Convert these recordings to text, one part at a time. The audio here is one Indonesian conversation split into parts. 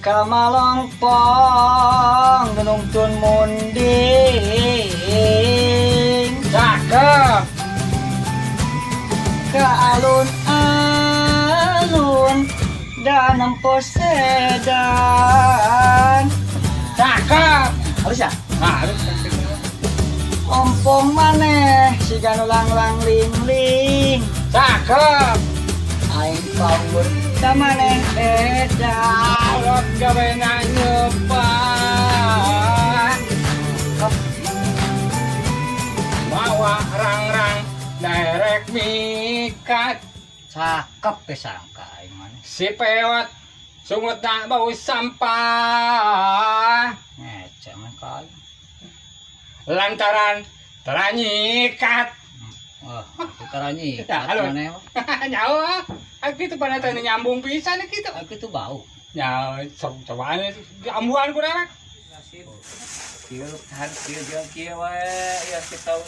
Kamalongpong Gunung Tun Munding Cakep. ke alun-alun dan nempo sedan Cakep. halus ya Harus. ompong maneh si ganulang-lang ling-ling Cakep. aing panggur maneh edan Alot gawe nyepak. Bawa rang-rang derek mikat. cakep kesangka aing maneh Si pewat sungut tak bau sampah. ngecek mah kali Lantaran teranyikat. wah putaranya Ya, halo. maneh mah Nyawa. Aku itu pada tanya nyambung pisan gitu. aku tuh bau Ya, cobaan ambuhan ku rek. Kieu harus kieu wae ya setahun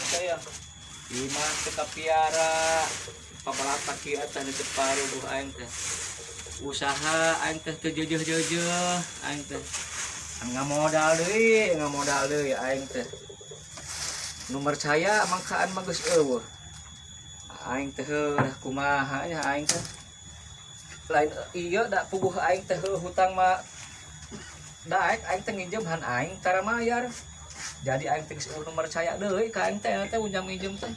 saya. Imah teu kapiara pabalata kieu teh di paruh aing teh. Usaha aing teh teu jeujeuh aing teh. Ngamodal deui aing teh. Nu percaya mangkaan mah geus eueuh. Aing teh heuh kumaha nya aing teh. Lain ieu da puguh aing teh hutang mah daek aing teh nginjem han aing tara mayar. Jadi aing teh geus nu percaya deui ka aing teh unjam nginjem teh.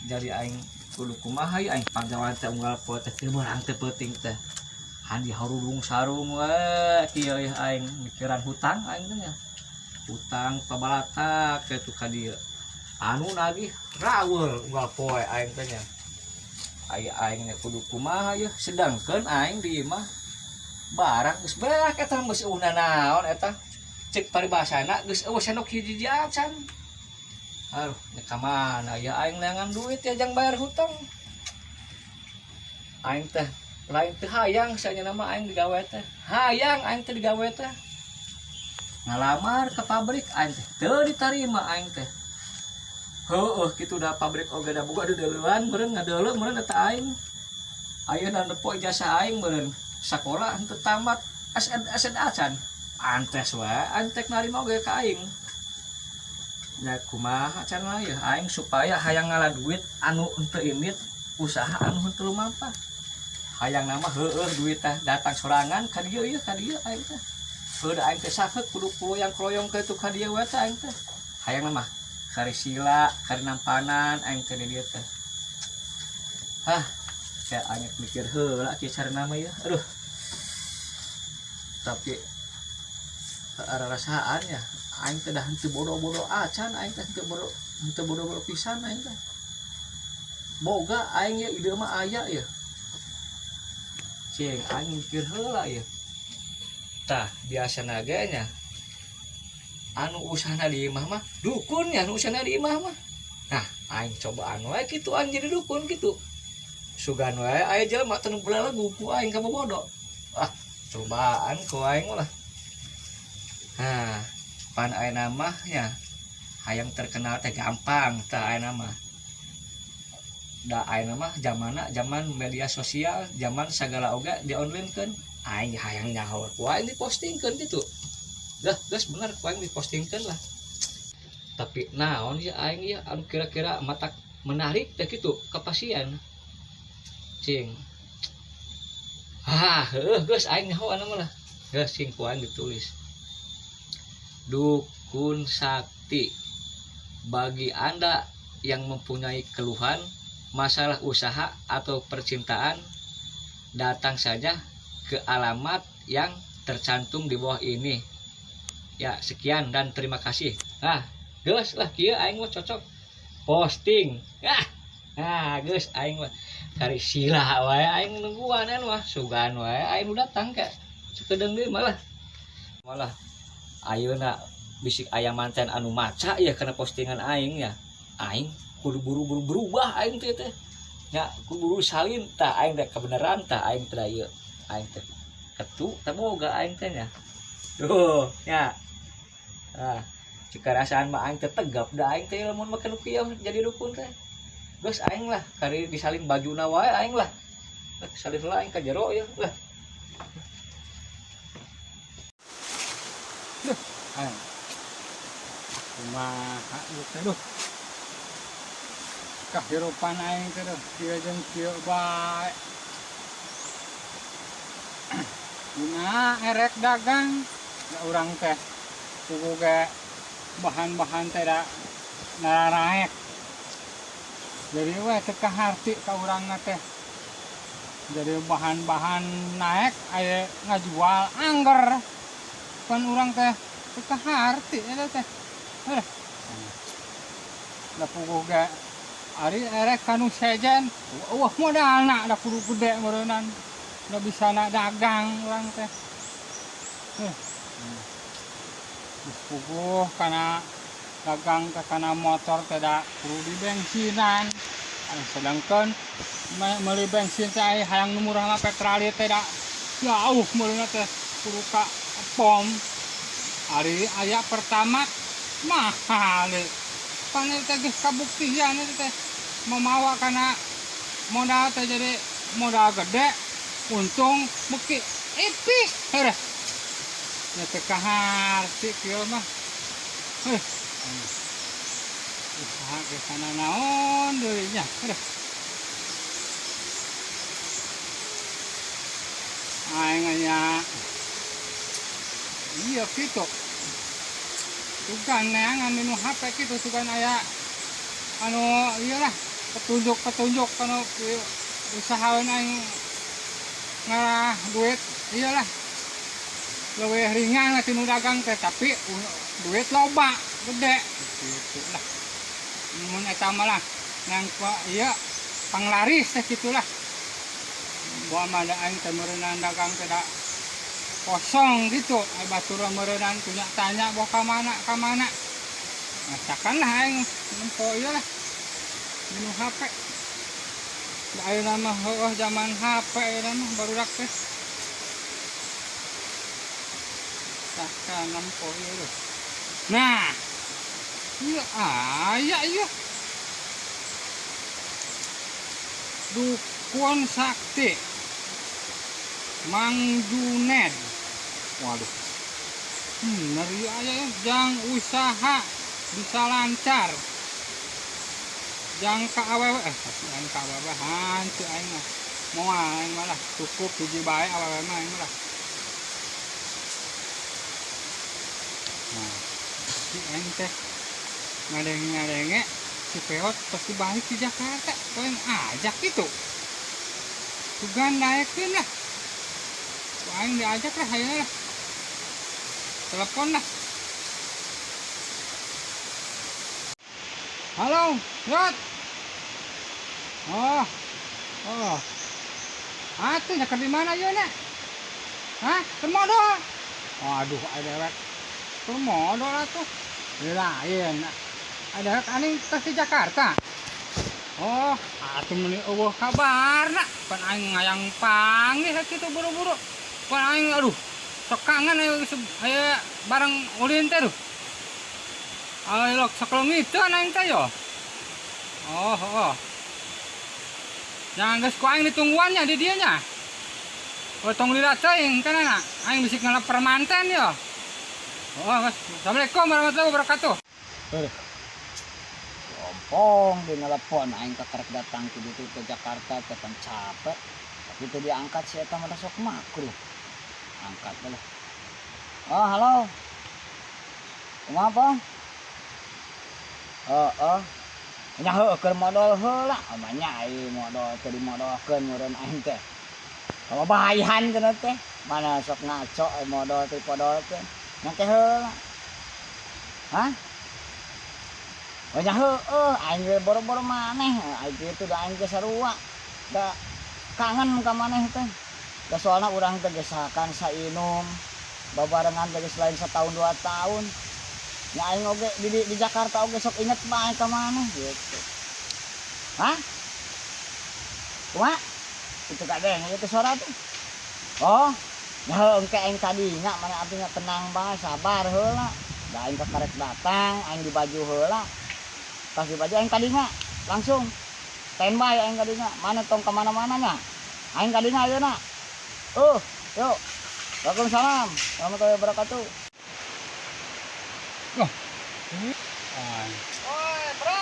Jadi aing kudu kumaha ieu aing panjawan teh unggal poe teh teu meurang teh penting teh. Han diharudung sarung we kieu aing mikiran hutang aing teh nya. Hutang pabalata kitu ka dieu. Anu nagih raweuh unggal poe aing teh nya. Aing kudu kumaha ieu sedangkeun aing di imah barang geus beak eta geus eueuh naon eta cek paribasana geus eueuh senok hiji acan. Aduh nya ka mana ya aing leangan duit ya jang bayar hutang. Aing teh lain teu hayang sanya nama aing digawe teh. Hayang aing teh digawe teh. Ngalamar ke pabrik aing teh teu ditarima aing teh. Heueuh kitu da pabrik oge da boga deuleuan meureun ngadeuleu meureun eta aing. Ayeuna nepo ijazah aing meureun sakola henteu tamat ased acan. Antes wae antek narima oge ka aing. Ya kumaha can mah ieu aing supaya hayang ngala duit anu henteu imit usaha anu henteu lumampah. Hayang nama heueuh duit teh datang sorangan ka dieu ieu ka dieu aing teh. Heueuh da aing teh sakeuk kudu yang kroyong ka itu ka dieu we teh aing teh. Hayang nama kari sila, kari nampanan, aing teh di dieu teh. Hah, ya aing mikir heula kieu carana mah ieu. Aduh. Tapi ara rasaan ya, aing teh dah henteu bodoh-bodoh acan, aing teh henteu bodoh pisan aing teh. Boga aing ye ide mah aya ya. Cing aing mikir heula ya. Tah, biasana ge nya anu usahana di imah mah dukun ya anu usahana di imah mah. Nah, aing cobaan wae kitu anjir jadi dukun kitu. Sugan wae aya jelema teu belagu ku aing ka bobodo. Ah, cobaan ku aing lah. Nah, pan aya mah ya hayang terkenal teh gampang tah aya mah. Da aya mah zaman media sosial, zaman sagala oga di online-keun. Aing hayang nyaho ku aing dipostingkeun kitu. Dah, geus bener ku aing dipostingkeun lah. Tapi naon ya aing ya anu kira-kira matak menarik teh kitu ka pasien. Cing. Heuh geus aing nyaho anu mah lah. Geus cing ku aing ditulis. Dukun sakti. Bagi Anda yang mempunyai keluhan masalah usaha atau percintaan, datang saja ke alamat yang tercantum di bawah ini. Ya, sekian dan terima kasih. Nah, geus lah kieu aing mah cocok posting. Nah, geus aing mah kari sila wae aing nungguan mah sugan wae aing datang ka sakedeung deui malah ayeuna bisik aya manten anu maca ya kana postingan aing ya. Aing kudu buru-buru berubah aing teh nya kudu buru salin tah aing teh kebenaran tah aing teh ieu aing teh ketu teh boga aing teh nya. Tuh nya. Ah, jika rasaan mah aing teh tegap da aing teh lamun makan kieu jadi dukun teh. Geus aing lah kari disalin bajuna wae aing lah. Salin lah aing ka jero ya lah. Ayo. Kumaha ieu teh duh. Kahirupan aing teh duh, kieu jeung kieu bae. Dina erek dagang, da urang teh kudu ge bahan-bahan teh da naraek. Jadi we teu kaharti ka urangna teh. Jadi bahan-bahan naek aya ngajual angger. Pan urang teh teu kaharti eta teh. Heuh. Da puguh ge ari erek kanu sejen, wah modalna da kudu gede meureunnan. Da bisa na dagang urang teh. Heuh. Geus puguh kana dagang ke kana motor teh da kudu di bensinan. Sedangkan meuli bensin teh aya hayang nu murah mah petralit teh da jauh meulina teh kudu ka pom. Ari aya Pertamax mahal deui. Pan teh geus kabuktian eta teh mamawa kana modal teh jadi modal gede, untung beuki ipis heuh. Ya teh kaharti kieu mah. Heuh. Usaha ke sana naon deui nya. Heuh. Aing nya iya kitu. Tugan neangan nu HP kitu tugan aya anu ieu lah petunjuk anu usahaeun aing ngarah duit ieu lah. Leuwih ringan ti nu dagang teh tapi duit loba gede kitu lah. Mun eta mah lah nang ieu panglaris teh kitu lah. Bawa mah da aing teh meureunnan dagang teh da kosong gitu, ai baturan meureunnan punya tanya bawa ka mana. Masakan lah aing nempo ieu lah. Minu HP. Da ayeuna mah heueuh zaman HP ayeuna mah barudak teh. Sakan nempo ieu. Nah. Ieu aya ieu. Dukun Sakti. Mang Juned. Waduh. Ngeri aya ya, jang usaha bisa lancar. Jang ka awewe aing ka awewe hancur aing mah. Moal aing malah cukup hiji bae awewe mah aing mah. Nah, si aing teh ngadenge si peot pasti balik ke Jakarta. Poin ajak gitu. Tugan naekeun lah. Aing diajak lah ayeuna lah. Telepon lah. Halo, Yot. Oh. Atuh nyaker di mana ieu nya? Hah? Keur modal. Aduh, aya dewek. Keur modal atuh. Lain. Ada aning ke Jakarta. Oh, atuh meuni eueuh kabarna. Pan aing ngayang panggih kitu buru-buru. Pan aing aduh, sok kangen aya bareng ulin teh duh. Lok sakelengiteun aing teh yo. Oh. Jangan geus ku aing ditungguannya di dieu nya. Tong lila teuing kana aing bisik ngaleper manten yo. Oh, Assalamualaikum warahmatullahi wabarakatuh. Ompong di nelpon aing kekerek datang ke ditu ke Jakarta teh kan capek. Tapi teu diangkat si eta mah sok makruh. Angkat lah. Oh, halo. Kumaha, Pong? Nya heueuh keur modal heula, amanya ai modal teu dimodalkeun meureun aing teh. Kababahan cenah teh. Mana sok ngaco modal teh podol teh. Nya teh heula. Hah? Nya heueuh aing ge boro-boro maneh, aing kitu da aing ge sarua. Da kangen ka maneh teh. Da soalna urang teh gesakan sainum babarengan teh selain setahun 2 tahun. Nya aing oge di Jakarta oge sok inget bae ka maneh gitu. Hah? Kumaha? Itu kadeng itu suara tuh. Oh, nya heueuh engke aing kadinya maneh abdi tenang bae sabar heula. Da aing kekarek datang, aing di baju heula. Pas di baju aing kadinya langsung standby aing kadinya. Mana tong ka mana-mana nya? Aing kadinya ayeuna. Yuk. Waalaikumsalam. Warahmatullahi wabarakatuh. Ah. Oi, bro.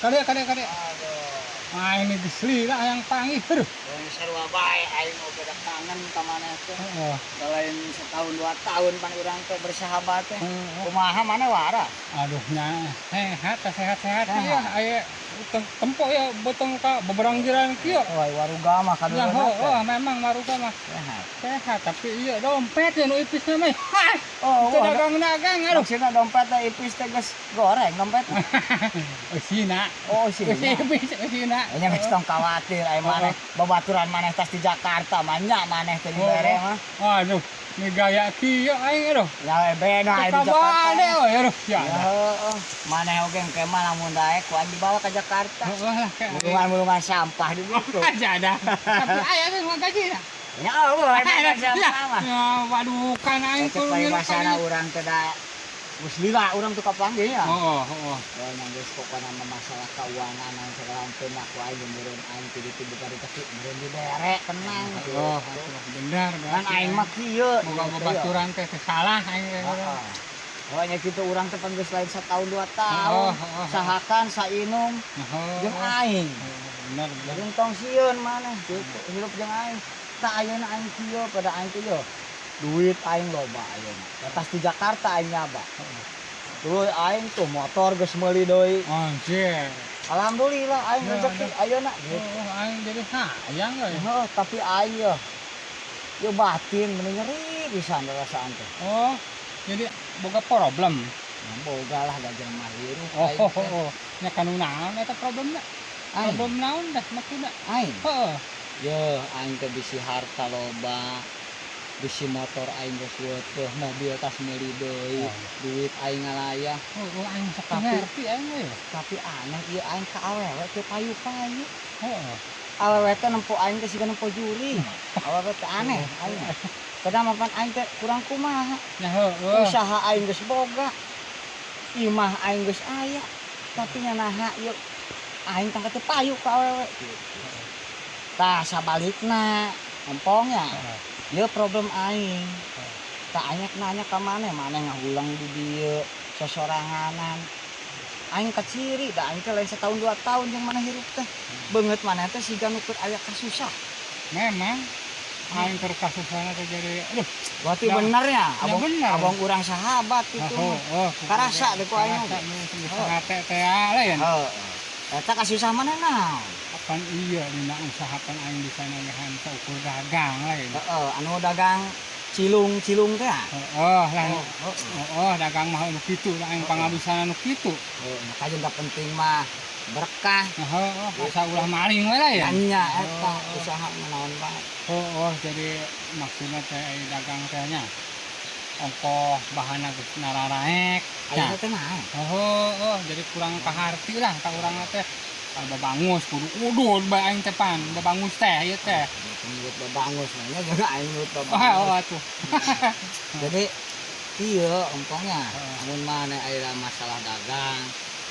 Kade. Aduh. Ah ini gesli lah yang panggil. Aduh. Yang sarua bae aing oge da kangen ka maneh teh. Heeh. Selain setahun 2 tahun pan urang teh bersahabat teh. Heeh. Kumaha maneh waras? Aduh nya sehat Sehat. ya aya tempo ya botong ka beberang jiran kieu. Oi, waruga mah Ya kadureuna teh. memang maruga mah Sehat. sehat tapi iya dompet ya nu ipis na mah. Oh, Teu dagang aduh. maksudna dompet teh ipis teh geus goreng dompet. Eusina. Oh, sih. Ipis eusina. Nya geus tong kawatir aya maneh babaturan maneh tas di Jakarta mah nya maneh teh dibere mah. Aduh, ini gaya kieu aing aduh. Ya beda aya di Kabade Jakarta. we aduh ya. Ya heuh, maneh oge engke mah lamun daek ku aing dibawa ka Jakarta. Heeh lah kayak Bulungan-bulungan sampah di situ. aja ada. Tapi aya teh gaji na. Ya Allah, aya sampah mah. Ya waduh kan aing Cek bae basana urang teh da geus lila urang teu kapanggih ya. Oh. Ya nang geus pokona mah masalah keuangan anu segala teh mah ku aing meureun aing tiba-tiba bari teh meureun dibere tenang. Oh, benar Kan aing mah kieu. boga babaturan teh salah aing. Heeh. Pokoknya gitu urang teh pan geus lain satahun 2 tahun. Sahakan sainung jeung aing. Benar. Jadi tong sieun maneh kitu hirup jeung aing. Tah ayeuna aing kieu pada aing teh yo. Duit aing loba ayeuna. Atas di Jakarta aing nyaba. Dulu aing tuh motor geus meuli deui. Anjir. Alhamdulillah aing rezeki ayeuna gitu. Oh, aing jadi sayang we. Heeh, tapi aing yo batin mending nyeri pisan rasaan teh. Oh, jadi boga problem. Boga lah gajah mahir. Oh. Nya kanu naon eta problemna? Aing. Problem naon dah maksudna? Aing. Heeh. Yo aing teh bisi harta loba. Bisi motor aing geus weutuh, mobil tas meuli deui. Oh. Duit aing ngalayah. Oh, aing sok Tapi- ngerti aing we. Tapi aneh ieu aing ka awewe teh payu-payu. Heeh. Awewe teh nempo aing teh siga nempo juri. Awewe teh aneh aing. Kadang mapan aing teh kurang kumaha. Nya heueuh. Usaha aing geus boga. Imah aing geus aya. Tapi nya naha ieu aing tangka teh payu ka awewe. Tah sabalikna empongnya. Ieu problem aing. Tak aing nanya ka maneh ngahulang di dieu sosoranganan. Aing kaciri da aing teh lain setahun 2 tahun jeung maneh hirup teh. Beungeut maneh teh siga nu keur aya kasusah. Memang aing keur kasusana teh jadi aduh. Berarti Ya, bener ya, ya bener. abang urang sahabat itu. Karasa deh ku aing. Hate teh lain. Heeh. Eta kasusah maneh naon? Pan iya dina usahakan aing bisa nanyahan ukur dagang lain. Heeh, anu dagang cilung teh. Heeh, lah. Oh, Oh, dagang mah nu kitu, aing pangabisana nu kitu. makanya da penting mah berkah. Heeh, asa ulah maling we lah ya. Anya eta usaha naon bae. Oh, jadi maksudnya teh ai dagang teh nya. Ongkoh bahanna geus nararaek. Aya teh naon? Oh, jadi kurang kaharti lah ka urang teh. Babangus kudu udud bae aing teh pan, babangus teh ieu teh. Nyebut babangus nya juga aing nyebut Oh, babangus. atuh. Jadi ieu umpamanya amun maneh aya masalah dagang,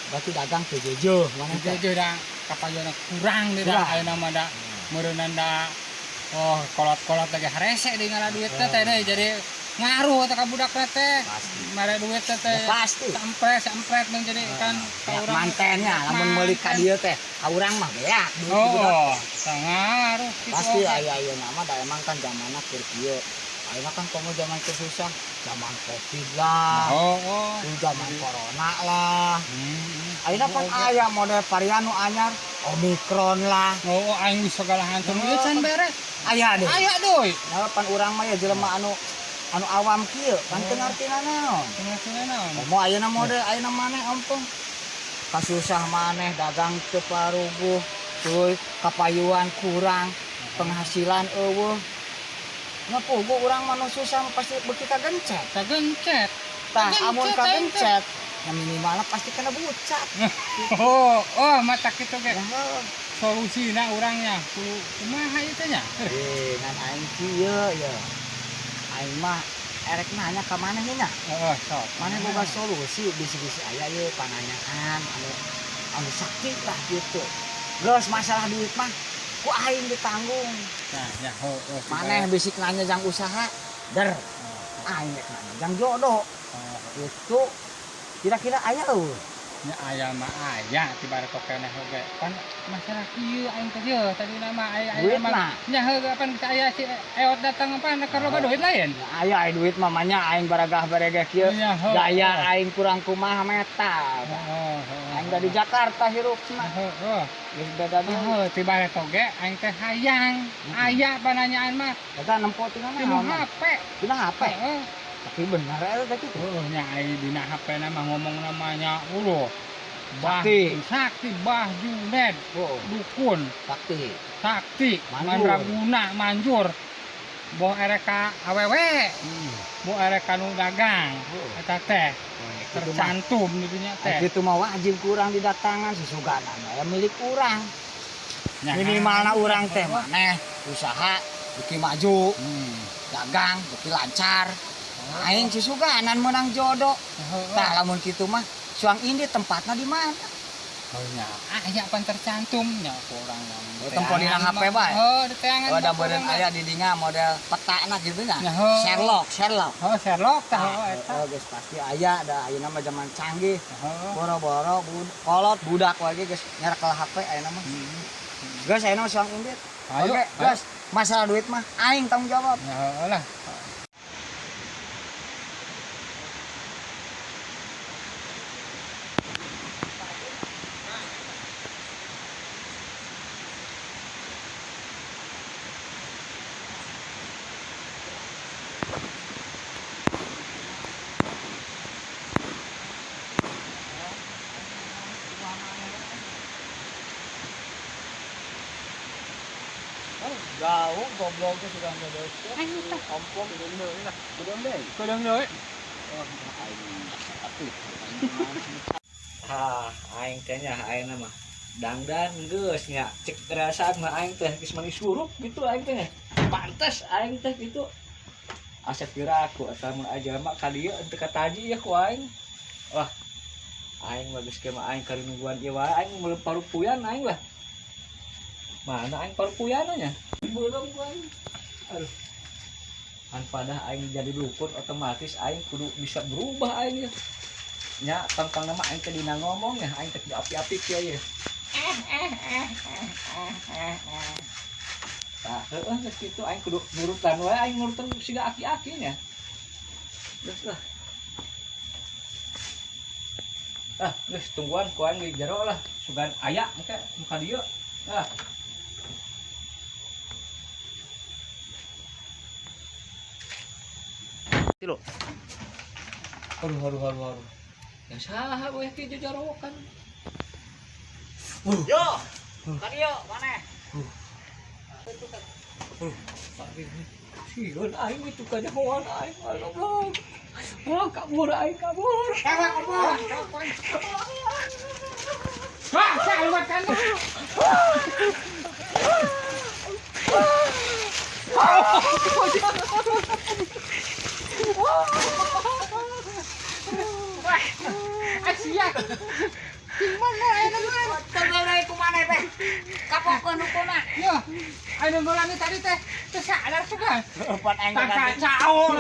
berarti dagang teh jeuh maneh teh. Jadi da kapayana kurang deui da ayeuna mah da meureunan da oh kolot-kolot teh harese deui ngala duit teh teh jadi ngaruh eta ka budakna teh. Pasti. Mare duit teh teh. Pasti. Sampret mah jadi kan ka Ya, urang mantennya lamun meuli ka dieu teh ka urang mah beak duit di budak. Oh, sangaruh kitu. Pasti aya nama da emang kan zamanna keur kieu. Ayeuna kan komo zaman teu susah, zaman Covid lah, Oh. zaman corona lah. Hmm. Ayeuna pan aya model varian nu anyar, Omicron lah. Oh, aing bisa segala hantum ieu can beres. Aya deh. Aya deui. Nah, pan urang mah ya jelema anu awam kieu, kan teu ngartina naon. Penghasilan naon? Mau ayeuna model ayeuna maneh ompong. Kasusah maneh dagang teu paruguh, tuluy kapayuan kurang, penghasilan eueuh. Nya puguh urang mah nu susah pasti beuki kagencet. Kagencet. Tah Kagencet, amun kagencet, nya minimalna pasti kena bucat. Oh, mata kitu ge. Ya heuh. Solusina urangnya kumaha ieu teh nya? Ngan aing kieu ya. Aing mah erek nanya ka maneh nya. Heeh, sok. Maneh boga solusi bisi-bisi aya ieu pananyaan anu sakti lah kitu. Geus masalah duit mah ku aing ditanggung. Nah, ya heueuh. Maneh bisik nanya jang usaha, der. Aing rek nanya jang jodoh. Itu Kira-kira aya nya aya mah aya tibar kok keneh oge pan masalah kieu aing teh dieu tadi nama aya Duit mah mah. nya heuh pan aya si eot datang pan keur loba duit lain. Aya duit mamanya aing baragah barega kieu. Iya, heuh. Gaya aing kurang kumaha meta. Heeh. Aing dari Jakarta hirupna. Heeh. Geus beda deui. Heeh, tibar oge aing teh hayang aya pananyaan mah Eta nempo tina dina naon? HP. Dina HP. Heeh. Tapi bener eta teh kitu. Nya aing dina HP nama ngomong namanya Sakti. Sakti Bah Junet Oh, dukun sakti. sakti Manjur. mandraguna manjur boh ereka awewe Hmm. boh ereka nu dagang Oh. eta teh Kitu mah. tercantum di dunya teh Kitu mah wajib kurang didatangan sesugana aya milik urang. Nya, Minimalna urang teh maneh usaha beki maju, hmm. dagang beki lancar. Aing sisuganan menang jodoh. Tah lamun kitu mah suang ini tempatna di mana? Oh nya aya pan tercantum nya urang Oh, tempo dina HP bae. oh di teangan Oh, da beureun aya di dinya model petana gitu nya. Ya, heuh. Sherlock. oh Sherlock tah eta Oh, geus pasti aya da ayeuna mah zaman canggih. Heeh. Boro-boro kolot budak wae geus nyerekel HP ayeuna mah. Geus ayeuna mah suang indit. Ayo, Oke, geus masalah duit mah aing tanggung jawab. ya heuh lah Jauh goblok teh sudah ngedek. ayo tah Ompong gedeng deui lah. Gedeng deui. kedeung deui Aing teh nya aing mah dangdan geus nya cek rasaan mah aing teh geus mani surup gitu aing teh nya. Pantes aing teh gitu. Asep kira aku eta mun aja mah ka dieu teu kataji ya ku aing. Wah. Aing mah geus kema aing karinungguan ieu wae aing meuleum parupuyan aing lah. Mana aing parupuyanna nya? Belum ku aing. Aduh. Kan pada aing jadi dukun otomatis aing kudu bisa berubah aing ya. Nya tentang nama aing teh dina ngomong ya aing teh api-api kieu ya. Tah heueuh geus kitu aing kudu nurutan wae aing nurutan siga aki-aki nya. Geus lah. Geus tungguan ku aing di jero lah. Sugan aya engke muka dieu. Tilo. Haru. Yang salah gue ki jajarokan. Yo. Ka dieu maneh. Sieun aing itu ka jahoan aing Allah. Wah, kabur aing kabur. wah saluat kan Asia gimana ayeuna mah Tengah deui kumaneh teh. Kapokeun hukuna. yo ayeuna ngulangi tadi teh teu sadar sugan Pan aing tak kacau